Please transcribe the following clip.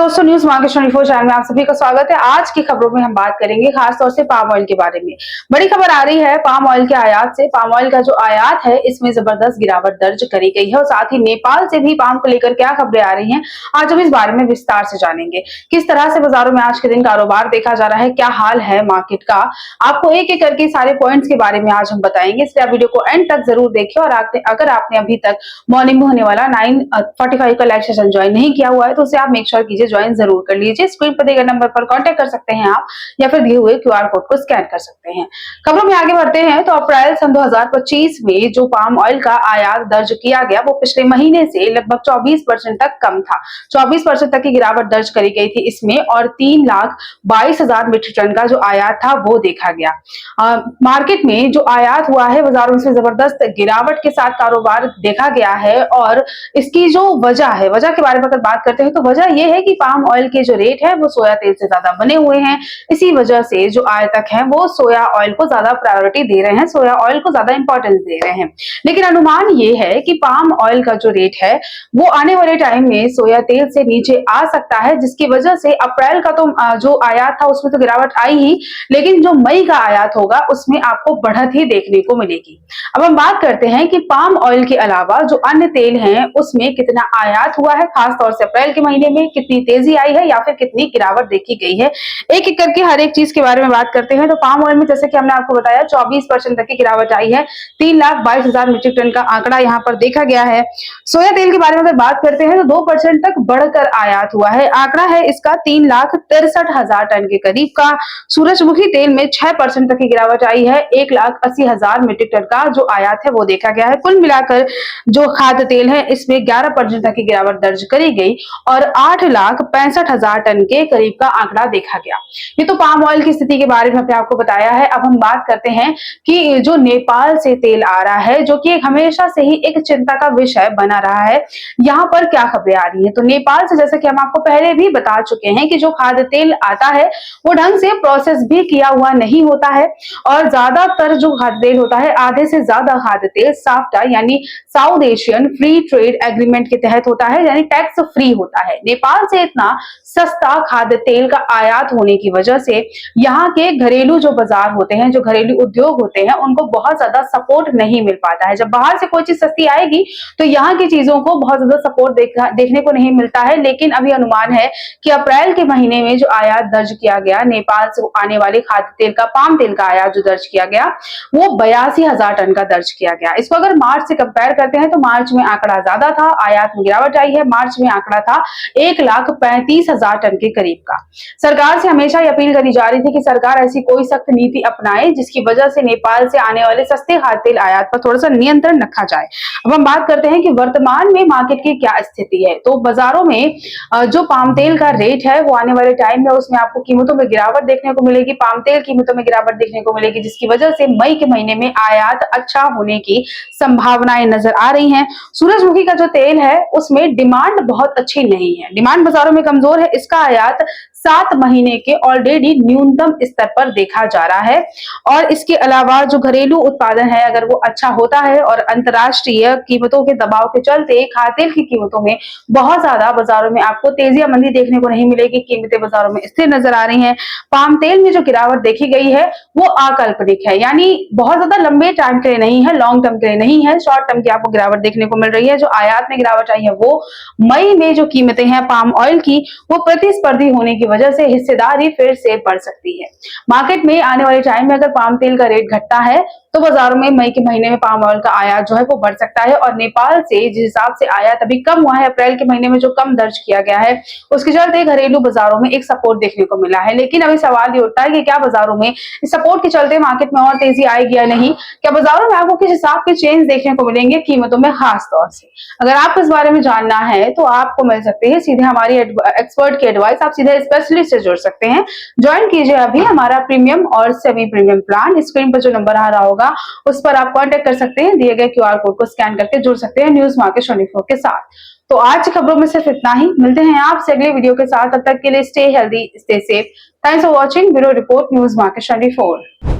दोस्तों, news market 24 channel में आप सभी का स्वागत है। आज की खबरों में हम बात करेंगे खास तौर से पाम ऑयल के बारे में। बड़ी खबर आ रही है पाम ऑयल के आयात से। पाम ऑयल का जो आयात है इसमें जबरदस्त गिरावट दर्ज करी गई है और साथ ही नेपाल से भी पाम को लेकर क्या खबरें आ रही हैं, आज हम इस बारे में विस्तार से जानेंगे। किस तरह से बाजारों में आज के दिन कारोबार देखा जा रहा है, क्या हाल है मार्केट का, आपको एक एक करके सारे पॉइंट्स के बारे में आज हम बताएंगे, इसलिए आप वीडियो को एंड तक जरूर देखिए। और अगर आपने अभी तक मॉर्निंग में होने वाला 9:45 का लाइव सेशन ज्वाइन नहीं किया हुआ है तो उसे आप मेक श्योर कीजिए, ज्वाइन जरूर कर लीजिए। स्क्रीन पर दिए गए नंबर पर कांटेक्ट कर सकते हैं आप, या फिर दिए हुए क्यूआर कोड को स्कैन कर सकते हैं। खबरों में आगे बढ़ते हैं तो अप्रैल सन 2025 में जो पाम ऑयल का आयात दर्ज किया गया वो पिछले महीने से लगभग 24% तक कम था। 24% तक की गिरावट दर्ज करी गई थी इसमें, और 3,22,000 मीट्रिक टन का जो आयात था वो देखा गया। मार्केट में जो आयात हुआ है बाजारों से जबरदस्त गिरावट के साथ कारोबार देखा गया है। और इसकी जो वजह के बारे में अगर बात करते हैं तो वजह यह है कि पाम ऑयल के जो रेट है वो सोया तेल से ज्यादा बने हुए हैं। इसी वजह से जो आयातक हैं वो सोया ऑयल को ज्यादा प्रायोरिटी दे रहे हैं, सोया ऑयल को ज्यादा इंपॉर्टेंस दे रहे हैं। लेकिन अनुमान ये है कि पाम ऑयल का जो रेट है वो आने वाले टाइम में सोया तेल से नीचे आ सकता है, जिसकी वजह से अप्रैल का तो जो आयात था उसमें तो गिरावट आई ही, लेकिन जो मई का आयात होगा उसमें आपको बढ़त ही देखने को मिलेगी। अब हम बात करते हैं कि पाम ऑयल के अलावा जो अन्य तेल हैं उसमें कितना आयात हुआ है, खासतौर से अप्रैल के महीने में कितनी तेजी आई है या फिर कितनी गिरावट देखी गई है। एक एक करके हर एक चीज के बारे में बात करते हैं। तो पाम ऑयल में जैसे कि हमने आपको बताया 24% तक की गिरावट आई है, 3,22,000 मीट्रिक टन का आंकड़ा यहाँ पर देखा गया है। सोया तेल के बारे में अगर बात करते हैं तो 2% तक बढ़कर आयात हुआ है, आंकड़ा है इसका 3,63,000 टन के करीब का। सूरजमुखी तेल में 6% तक की गिरावट आई है, 1,80,000 मीट्रिक टन का जो आयात है वो देखा गया है। कुल मिलाकर जो खाद्य तेल है इसमें 11% तक की गिरावट दर्ज करी गई और 8,65,000 टन के करीब का आंकड़ा देखा गया। ये तो पाम ऑयल की स्थिति के बारे में हमने आपको बताया है। अब हम बात करते हैं कि जो नेपाल से तेल आ रहा है, जो कि हमेशा से ही एक चिंता का विषय बना रहा है, यहाँ पर क्या खबरें आ रही हैं। तो नेपाल से जैसे कि हम आपको पहले भी बता चुके हैं कि जो खाद्य तेल आता है वो ढंग से प्रोसेस भी किया हुआ नहीं होता है, और ज्यादातर जो खाद्य तेल होता है, आधे से ज्यादा खाद्य तेल साफ्टा यानी south Asian free trade agreement के तहत होता है, यानी टैक्स फ्री होता है। नेपाल से इतना सस्ता खाद्य तेल का आयात होने की वजह से यहाँ के घरेलू जो बाजार होते हैं, जो घरेलू उद्योग होते हैं, उनको बहुत ज्यादा सपोर्ट नहीं मिल पाता है। जब बाहर से कोई चीज सस्ती आएगी तो यहाँ की चीजों को बहुत ज्यादा सपोर्ट देखने को नहीं मिलता है। लेकिन अभी अनुमान है कि अप्रैल के महीने में जो आयात दर्ज किया गया, नेपाल से आने वाले खाद्य तेल का, पाम तेल का आयात जो दर्ज किया गया वो 82,000 टन का दर्ज किया गया। इसको अगर मार्च से कंपेयर करते हैं तो मार्च में आंकड़ा ज्यादा था, आयात में गिरावट आई है। मार्च में आंकड़ा था 1,35,000 टन के करीब का। सरकार से हमेशा ये अपील करी जा रही थी कि सरकार ऐसी कोई सख्त नीति अपनाए जिसकी वजह से नेपाल से आने वाले सस्ते खाद्य तेल आयात पर थोड़ा सा नियंत्रण रखा जाए। अब हम बात करते हैं कि वर्तमान में मार्केट की क्या स्थिति है। तो बाजारों में जो पाम तेल का रेट है वो आने वाले टाइम में उसमें आपको कीमतों में गिरावट देखने को मिलेगी, पाम तेल कीमतों में गिरावट देखने को मिलेगी, जिसकी वजह से मई के महीने में आयात अच्छा होने की संभावनाएं नजर आ रही हैं। सूरजमुखी का जो तेल है उसमें डिमांड बहुत अच्छी नहीं है, डिमांड बाजारों में कमजोर है। इसका आयात 7 महीने के ऑलरेडी न्यूनतम स्तर पर देखा जा रहा है। और इसके अलावा जो घरेलू उत्पादन है अगर वो अच्छा होता है और अंतरराष्ट्रीय कीमतों के दबाव के चलते खाद्य तेल की कीमतों में बहुत ज्यादा बाजारों में आपको तेजी या मंदी देखने को नहीं मिलेगी, कीमतें बाजारों में स्थिर नजर आ रही हैं। पाम तेल में जो गिरावट देखी गई है वो अकाल्पनिक है, यानी बहुत ज्यादा लंबे टाइम के लिए नहीं है, लॉन्ग टर्म के लिए नहीं है, शॉर्ट टर्म की आपको गिरावट देखने को मिल रही है। जो आयात में गिरावट आई है वो मई में जो कीमतें हैं पाम ऑयल की वो प्रतिस्पर्धी होने की वजह से हिस्सेदारी फिर से बढ़ सकती है। मार्केट में आने वाले टाइम में अगर पाम तेल का रेट घटता है तो बाजारों में मई के महीने में पाम ऑयल का आयात जो है वो बढ़ सकता है। और नेपाल से जिस हिसाब से आयात अभी कम हुआ है, अप्रैल के महीने में जो कम दर्ज किया गया है, उसके चलते घरेलू बाजारों में एक सपोर्ट देखने को मिला है। लेकिन अभी सवाल ये उठता है कि क्या बाजारों में इस सपोर्ट के चलते मार्केट में और तेजी आएगी या नहीं, क्या बाजारों में आपको किस हिसाब के चेंज देखने को मिलेंगे कीमतों में। खास तौर से अगर आपको इस बारे में जानना है तो आपको मिल सकते हैं सीधे हमारी एक्सपर्ट की एडवाइस, आप सीधे स्पेशलिस्ट से जुड़ सकते हैं। ज्वाइन कीजिए अभी हमारा प्रीमियम और सेमी प्रीमियम प्लान। स्क्रीन पर जो नंबर आ रहा होगा उस पर आप कांटेक्ट कर सकते हैं, दिए गए क्यूआर कोड को स्कैन करके जुड़ सकते हैं न्यूज मार्केट 24 के साथ। तो आज की खबरों में सिर्फ इतना ही, मिलते हैं आपसे अगले वीडियो के साथ। तब तक के लिए stay healthy, stay safe. Thanks for watching bureau report news market 24।